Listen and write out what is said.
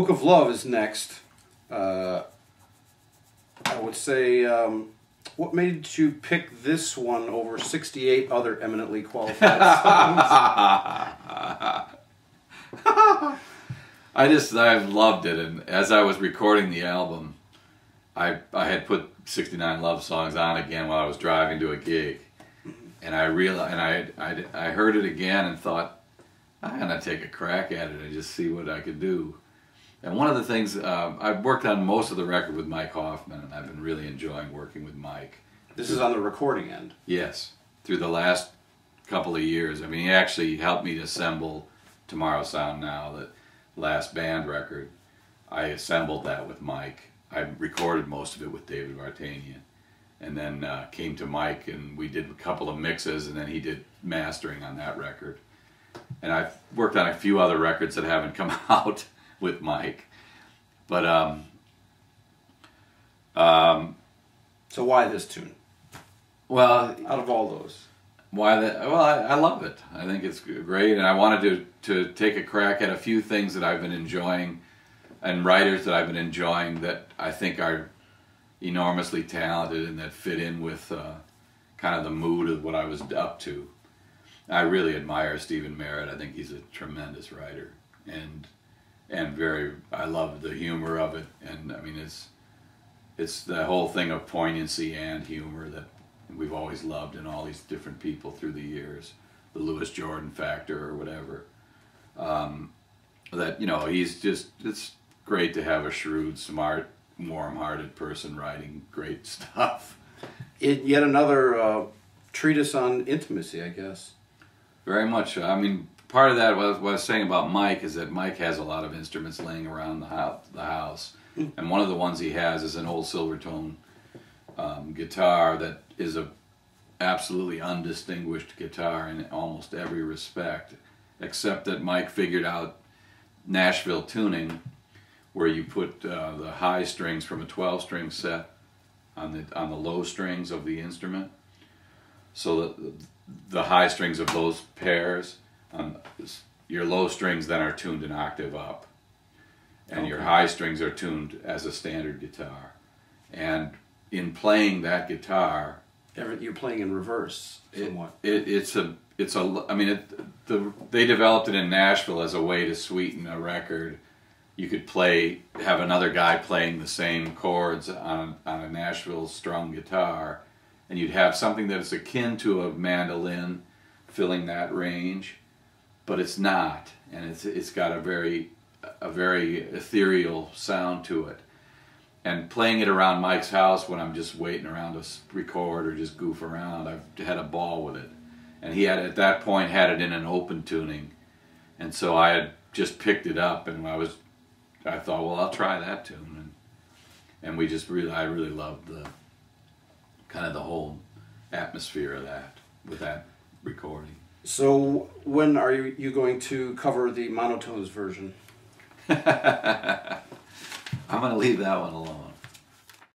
Book of Love is next. I would say, what made you pick this one over 68 other eminently qualified songs? I've loved it, and as I was recording the album, I had put 69 love songs on again while I was driving to a gig, and I realized, and I heard it again and thought, I'm gonna take a crack at it and just see what I could do. And one of the things, I've worked on most of the record with Mike Hoffman, and I've been really enjoying working with Mike. This is on the recording end. Yes, through the last couple of years. I mean, he actually helped me to assemble Tomorrow Sound Now, the last band record. I assembled that with Mike. I recorded most of it with David Vartanian, and then came to Mike, and we did a couple of mixes, and then he did mastering on that record. And I've worked on a few other records that haven't come out with Mike, but so why this tune? Well, out of all those, why that? Well, I love it. I think it's great, and I wanted to take a crack at a few things that I've been enjoying, and writers that I've been enjoying that I think are enormously talented and that fit in with kind of the mood of what I was up to. I really admire Stephen Merritt. I think he's a tremendous writer, and I love the humor of it, and I mean it's the whole thing of poignancy and humor that we've always loved in all these different people through the years, the Louis Jordan factor or whatever. That, you know, it's great to have a shrewd, smart, warm-hearted person writing great stuff. Yet another treatise on intimacy, I guess. Very much. I mean, part of that, what I was saying about Mike, is that Mike has a lot of instruments laying around the house. And one of the ones he has is an old Silvertone guitar that is a absolutely undistinguished guitar in almost every respect, except that Mike figured out Nashville tuning, where you put the high strings from a 12-string set on the low strings of the instrument, so that the high strings of those pairs, your low strings then are tuned an octave up, and your high strings are tuned as a standard guitar. And in playing that guitar, you're playing in reverse somewhat. They developed it in Nashville as a way to sweeten a record. You could have another guy playing the same chords on a Nashville strung guitar, and you'd have something that is akin to a mandolin filling that range, but it's not, and it's got a very ethereal sound to it. And playing it around Mike's house when I'm just waiting around to record or just goof around, I've had a ball with it. And he had, at that point, had it in an open tuning, and so I had just picked it up, and I thought, well, I'll try that tune, and I really loved the kind of the whole atmosphere of that with that recording. So when are you going to cover the monotones version? I'm going to leave that one alone.